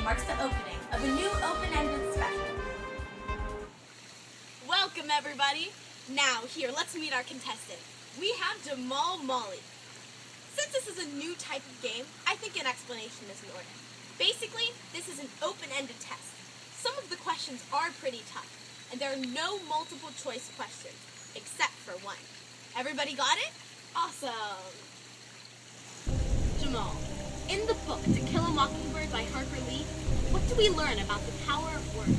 marks the opening of a new open-ended special. Welcome, everybody. Now, here, let's meet our contestant. We have Jamal Molly. Since this is a new type of game, I think an explanation is in order. Basically, this is an open-ended test. Some of the questions are pretty tough, and there are no multiple-choice questions, except for one. Everybody got it? Awesome! Jamal, in the book To Kill a Mockingbird by Harper Lee, what do we learn about the power of words?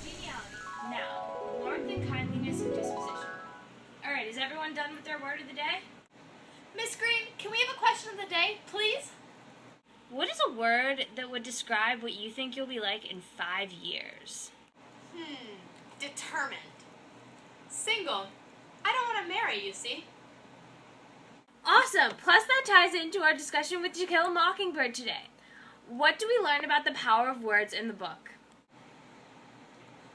Geniality. Now, warmth and kindliness of disposition. Alright, is everyone done with their word of the day? Miss Green, can we have a question of the day, please? What is a word that would describe what you think you'll be like in 5 years? Determined. Single. I don't want to marry, you see. Awesome! Plus that ties into our discussion with To Kill a Mockingbird today. What do we learn about the power of words in the book?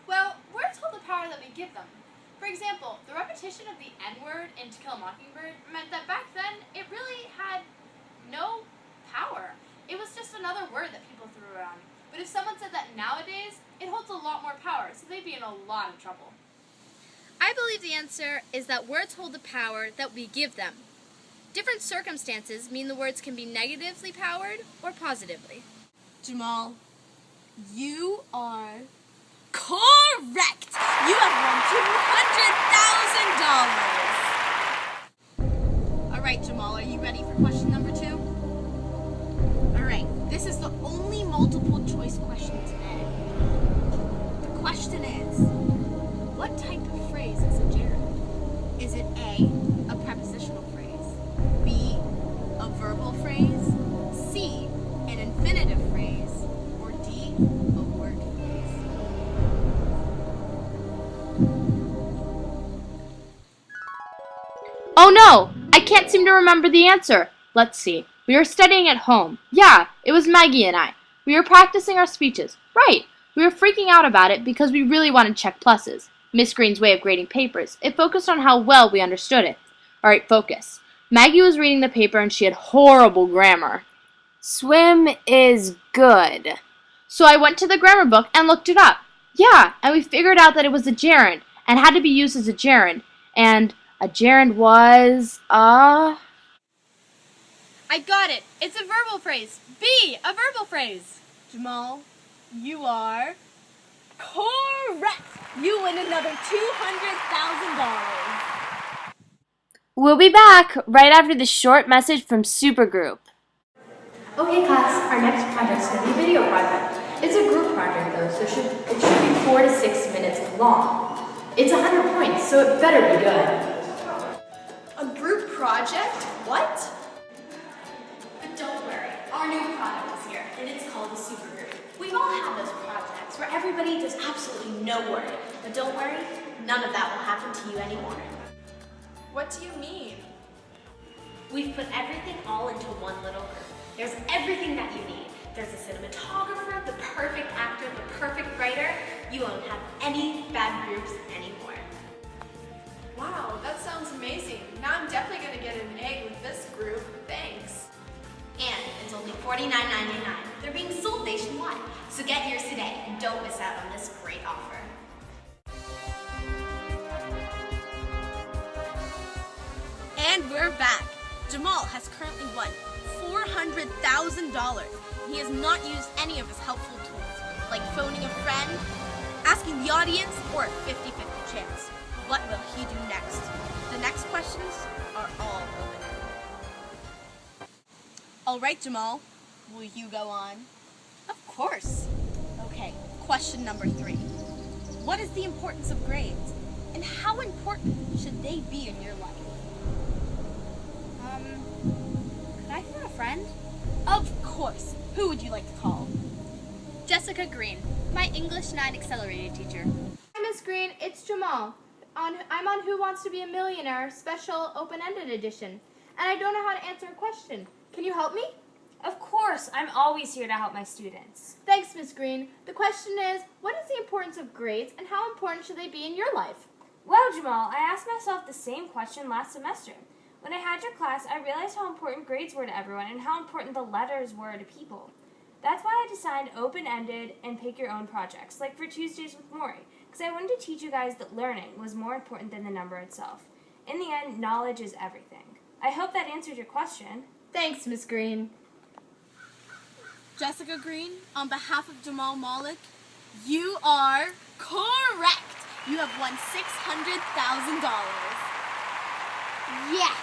Well, words hold the power that we give them. For example, the repetition of the N-word in To Kill a Mockingbird meant that back then it really had no power. It was just another word that people threw around. But if someone said that nowadays, it holds a lot more power, so they'd be in a lot of trouble. I believe the answer is that words hold the power that we give them. Different circumstances mean the words can be negatively powered or positively. Jamal, you are correct! You have won $200,000! Alright, Jamal, are you ready for question number 2? Alright, this is the only multiple choice question today. The question is, what type of phrase is a gerund? Is it A, a prepositional phrase, B, a verbal phrase, C, an infinitive phrase, or D, a word phrase? Oh no! I can't seem to remember the answer. Let's see. We were studying at home. Yeah, it was Maggie and I. We were practicing our speeches. Right. We were freaking out about it because we really wanted to check pluses. Miss Green's way of grading papers. It focused on how well we understood it. Alright, focus. Maggie was reading the paper and she had horrible grammar. Swim is good. So I went to the grammar book and looked it up. Yeah, and we figured out that it was a gerund and had to be used as a gerund. And a gerund was I got it. It's a verbal phrase. B, a verbal phrase. Jamal, you are correct! You win another $200,000! We'll be back right after this short message from Supergroup. Okay class, our next project is going to be a video project. It's a group project though, so it should be 4 to 6 minutes long. It's 100 points, so it better be good. A group project? What? But don't worry, our new product is here, and it's called the Supergroup. We've all had those projects where everybody does absolutely no work. But don't worry, none of that will happen to you anymore. What do you mean? We've put everything all into one little group. There's everything that you need. There's a cinematographer, the perfect actor, the perfect writer. You won't have any bad groups anymore. Wow, that sounds amazing. Now I'm definitely going to get an egg with this group. Thanks. And it's only $49.99. They're being sold nationwide. So get yours today and don't miss out on this great offer. And we're back. Jamal has currently won $400,000. He has not used any of his helpful tools, like phoning a friend, asking the audience, or a 50-50 chance. What will he do next? The next questions are all open-ended. All right, Jamal, will you go on? Of course. Okay, question number 3. What is the importance of grades, and how important should they be in your life? Could I phone a friend? Of course. Who would you like to call? Jessica Green, my English 9 accelerated teacher. Hi, Miss Green. It's Jamal. I'm on Who Wants to Be a Millionaire special open-ended edition, and I don't know how to answer a question. Can you help me? Of course, I'm always here to help my students. Thanks, Miss Green. The question is, what is the importance of grades, and how important should they be in your life? Well, Jamal, I asked myself the same question last semester. When I had your class, I realized how important grades were to everyone and how important the letters were to people. That's why I designed open-ended and pick your own projects, like for Tuesdays with Maury, because I wanted to teach you guys that learning was more important than the number itself. In the end, knowledge is everything. I hope that answered your question. Thanks, Miss Green. Jessica Green, on behalf of Jamal Malik, you are correct. You have won $600,000. Yes.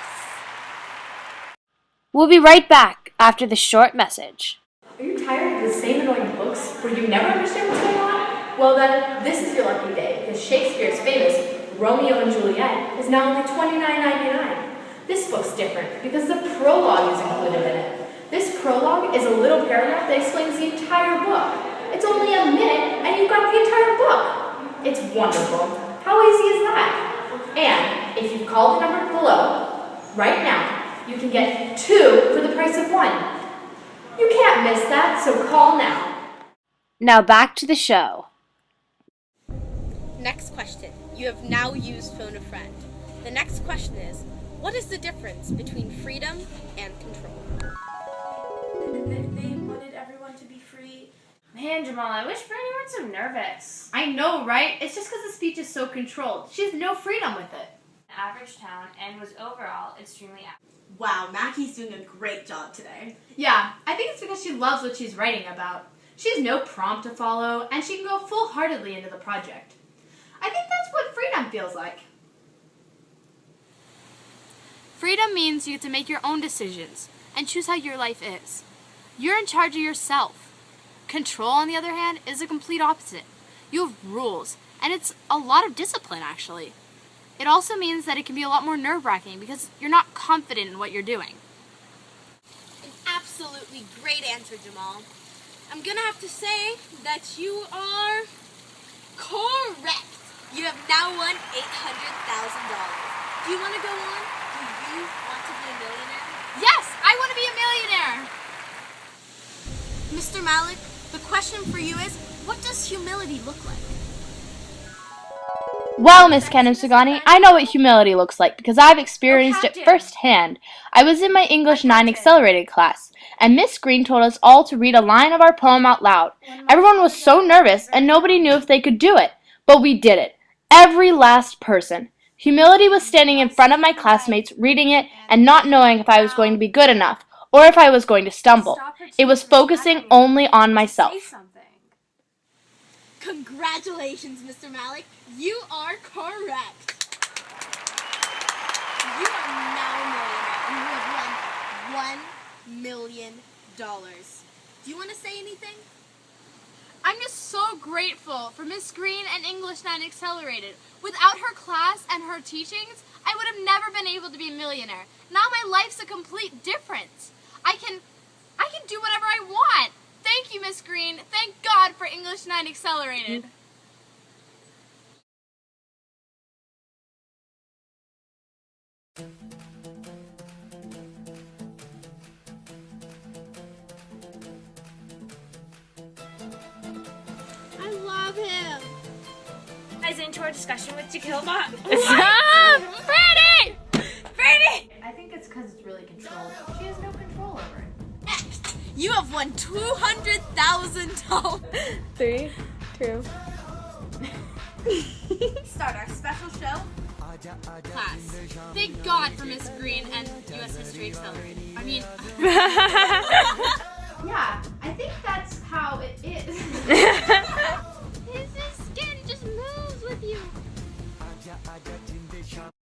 We'll be right back after the short message. Are you tired of the same annoying books where you never understand what's going on? Well then, this is your lucky day, because Shakespeare's famous Romeo and Juliet is now only $29.99. This book's different because the prologue is included in it. This prologue is a little paragraph that explains the entire book. It's only a minute and you've got the entire book. It's wonderful. How easy is that? And if you call the number below, right now, you can get 2 for the price of 1. You can't miss that, so call now. Now back to the show. Next question. You have now used Phone a Friend. The next question is, what is the difference between freedom and control? They wanted everyone to be free. Man, Jamal, I wish Brandy weren't so nervous. I know, right? It's just because the speech is so controlled. She has no freedom with it. Average town and was overall extremely average. Wow, Mackie's doing a great job today. Yeah, I think it's because she loves what she's writing about. She has no prompt to follow, and she can go full-heartedly into the project. I think that's what freedom feels like. Freedom means you get to make your own decisions and choose how your life is. You're in charge of yourself. Control, on the other hand, is the complete opposite. You have rules, and it's a lot of discipline, actually. It also means that it can be a lot more nerve-wracking because you're not confident in what you're doing. An absolutely great answer, Jamal. I'm gonna have to say that you are correct. You have now won $800,000. Do you want to go on? Do you want to be a millionaire? Yes, I want to be a millionaire! Mr. Malik, the question for you is, what does humility look like? Well, Miss Kanam-Sugani, I know what humility looks like because I've experienced it Captain. firsthand. I was in my English 9 Accelerated class, and Miss Green told us all to read a line of our poem out loud. Everyone was so nervous, and nobody knew if they could do it. But we did it. Every last person. Humility was standing in front of my classmates, reading it, and not knowing if I was going to be good enough, or if I was going to stumble. It was focusing only on myself. Say something. Congratulations, Mr. Malik. You are correct. You are now a millionaire, and you have won $1 million. Do you want to say anything? I'm just so grateful for Miss Green and English 9 Accelerated. Without her class and her teachings, I would have never been able to be a millionaire. Now my life's a complete difference. I can do whatever I want. Thank you, Miss Green. Thank God for English 9 Accelerated. I love him. Guys, into our discussion with Jaquil Bot. Brandy! Brandy! I think it's because it's really controlled. She has no control over it. Next, you have won $200,000. 3, 2. Start our special show. Class. Thank God for Miss Green and U.S. History Accelerated. I mean, Yeah, I think that's how it is. his skin just moves with you.